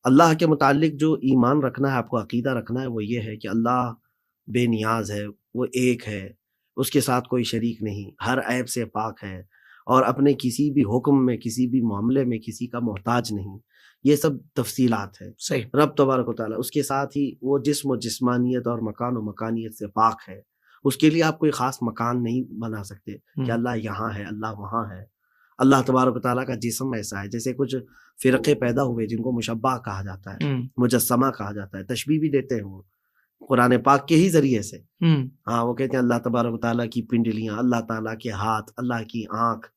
اللہ کے متعلق جو ایمان رکھنا ہے، آپ کو عقیدہ رکھنا ہے، وہ یہ ہے کہ اللہ بے نیاز ہے، وہ ایک ہے، اس کے ساتھ کوئی شریک نہیں، ہر عیب سے پاک ہے، اور اپنے کسی بھی حکم میں، کسی بھی معاملے میں کسی کا محتاج نہیں. یہ سب تفصیلات ہے. صحیح. رب تبارک و تعالیٰ اس کے ساتھ ہی وہ جسم و جسمانیت اور مکان و مکانیت سے پاک ہے. اس کے لیے آپ کوئی خاص مکان نہیں بنا سکتے کہ اللہ یہاں ہے، اللہ وہاں ہے. اللہ تبارک و تعالیٰ کا جسم ایسا ہے، جیسے کچھ فرقے پیدا ہوئے جن کو مشبہ کہا جاتا ہے، مجسمہ کہا جاتا ہے، تشبیہ بھی دیتے ہیں وہ قرآن پاک کے ہی ذریعے سے. ہاں، وہ کہتے ہیں اللہ تبارک و تعالیٰ کی پنڈلیاں، اللہ تعالیٰ کے ہاتھ، اللہ کی آنکھ،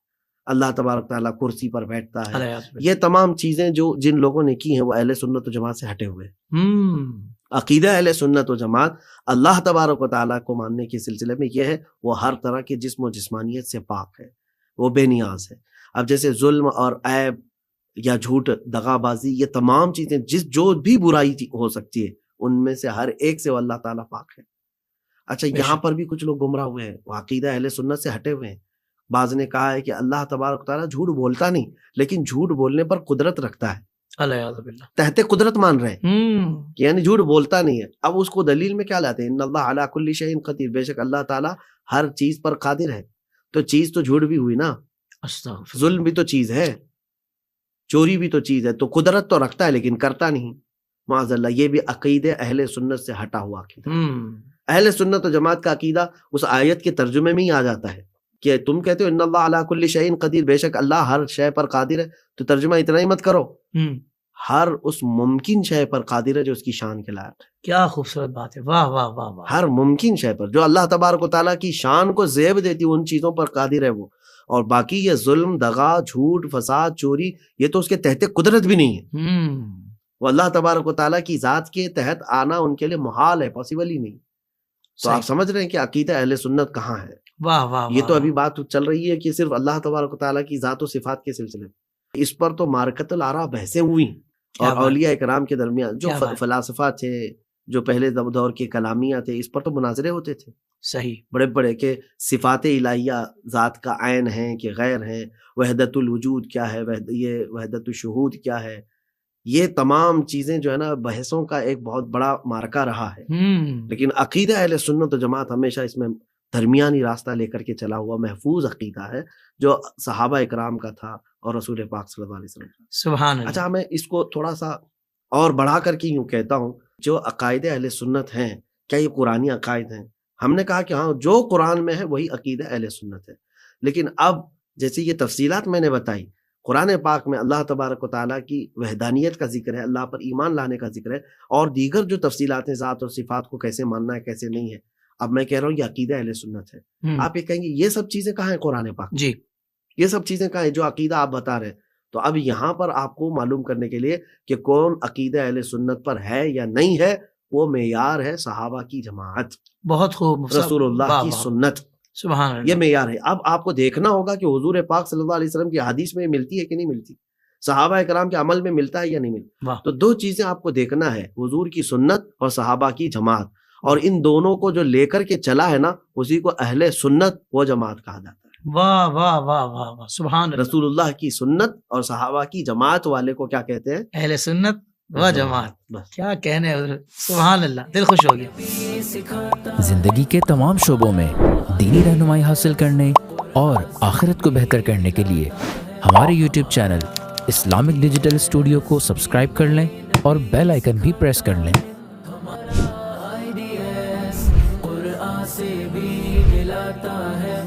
اللہ تبارک و تعالیٰ کرسی پر بیٹھتا ہے. یہ تمام چیزیں جو جن لوگوں نے کی ہیں وہ اہل سنت و جماعت سے ہٹے ہوئے. عقیدہ اہل سنت و جماعت اللہ تبارک و تعالیٰ کو ماننے کے سلسلے میں یہ ہے، وہ ہر طرح کے جسم و جسمانیت سے پاک ہے، وہ بے نیاز ہے. اب جیسے ظلم اور عیب یا جھوٹ، دغا بازی، یہ تمام چیزیں جو بھی برائی ہو سکتی ہے ان میں سے ہر ایک سے وہ اللہ تعالیٰ پاک ہے. اچھا، یہاں پر بھی کچھ لوگ گمراہ ہوئے ہیں، وہ عقیدہ اہل سنت سے ہٹے ہوئے ہیں. بعض نے کہا ہے کہ اللہ تبارک تعالیٰ جھوٹ بولتا نہیں، لیکن جھوٹ بولنے پر قدرت رکھتا ہے. تحت قدرت مان رہے ہیں کہ یعنی جھوٹ بولتا نہیں ہے. اب اس کو دلیل میں کیا لاتے ہیں؟ ان اللہ علی کل شیء قدیر، بے شک اللہ تعالیٰ ہر چیز پر قادر ہے. تو چیز تو جھوٹ بھی ہوئی نا، ظلم بھی تو چیز ہے، چوری بھی تو چیز ہے. تو قدرت تو رکھتا ہے لیکن کرتا نہیں، معاذ اللہ. یہ بھی عقیدہ اہل سنت سے ہٹا ہوا عقیدہ. اہل سنت و جماعت کا عقیدہ اس آیت کے ترجمے میں ہی آ جاتا ہے کہ تم کہتے ہو ان اللہ علی کل شیء قدیر، بے شک اللہ ہر شے پر قادر ہے. تو ترجمہ اتنا ہی مت کرو، ہر اس ممکن شے پر قادر ہے جو اس کی شان کے لائق ہے. کیا خوبصورت بات ہے، واہ واہ واہ واہ. ہر ممکن شے پر جو اللہ تبارک و تعالیٰ کی شان کو زیب دیتی ہے ان چیزوں پر قادر ہے وہ. اور باقی یہ ظلم، دغا، جھوٹ، فساد، چوری، یہ تو اس کے تحت قدرت بھی نہیں ہے. وہ اللہ تبارک و تعالیٰ کی ذات کے تحت آنا ان کے لیے محال ہے، پاسبل ہی نہیں. تو آپ سمجھ رہے ہیں کہ عقیدہ اہل سنت کہاں ہے. واہ واہ. یہ تو ابھی بات چل رہی ہے کہ صرف اللہ تبارک و تعالیٰ کی ذات و صفات کے سلسلے میں. اس پر تو مارکت الآراء بحثیں ہوئی، اور اولیاء کرام کے درمیان جو فلاسفہ تھے، جو پہلے دور کے کلامیہ تھے، اس پر تو مناظرے ہوتے تھے. صحیح. بڑے بڑے کہ صفات الہیہ ذات کا عین ہیں کہ غیر ہیں، وحدت الوجود کیا ہے، یہ وحدت الشہود کیا ہے. یہ تمام چیزیں جو ہے نا بحثوں کا ایک بہت بڑا مارکا رہا ہے. لیکن عقیدہ اہل سنت و جماعت ہمیشہ اس میں درمیانی راستہ لے کر کے چلا ہوا محفوظ عقیدہ ہے جو صحابہ اکرام کا تھا اور رسول پاک صلی اللہ علیہ وسلم کا. سبحان اللہ. اچھا، میں اس کو تھوڑا سا اور بڑھا کر کے یوں کہتا ہوں، جو عقائد اہل سنت ہیں کیا یہ قرآنی عقائد ہیں؟ ہم نے کہا کہ ہاں، جو قرآن میں ہے وہی عقیدہ اہل سنت ہے. لیکن اب جیسے یہ تفصیلات میں نے بتائی، قرآن پاک میں اللہ تبارک و تعالیٰ کی وحدانیت کا ذکر ہے، اللہ پر ایمان لانے کا ذکر ہے، اور دیگر جو تفصیلات ہیں ذات اور صفات کو کیسے ماننا ہے کیسے نہیں ہے. اب میں کہہ رہا ہوں یہ عقیدہ اہل سنت ہے. آپ یہ کہیں گے یہ سب چیزیں کہاں ہیں قرآن پاک؟ جی، یہ سب چیزیں کہاں ہیں جو عقیدہ آپ بتا رہے ہیں؟ تو اب یہاں پر آپ کو معلوم کرنے کے لیے کہ کون عقیدہ اہل سنت پر ہے یا نہیں ہے، وہ معیار ہے صحابہ کی جماعت، بہت خوب، رسول اللہ کی سنت. سبحان اللہ. یہ معیار ہے. اب آپ کو دیکھنا ہوگا کہ حضور پاک صلی اللہ علیہ وسلم کی حدیث میں ملتی ہے کہ نہیں ملتی، صحابہ کرام کے عمل میں ملتا ہے یا نہیں ملتا. تو دو چیزیں آپ کو دیکھنا ہے، حضور کی سنت اور صحابہ کی جماعت. اور ان دونوں کو جو لے کر کے چلا ہے نا، اسی کو اہل سنت و جماعت کہا جاتا ہے. واہ واہ واہ واہ واہ. سبحان اللہ. رسول اللہ کی سنت اور صحابہ کی جماعت والے کو کیا کہتے ہیں؟ اہل سنت و جماعت. کیا کہنے حضرت، سبحان اللہ، دل خوش ہو گیا. زندگی کے تمام شعبوں میں دینی رہنمائی حاصل کرنے اور آخرت کو بہتر کرنے کے لیے ہمارے YouTube channel Islamic digital studio کو سبسکرائب کر لیں اور بیل آئیکن بھی پریس کر لیں. قرآن سے بھی ملاتا ہے.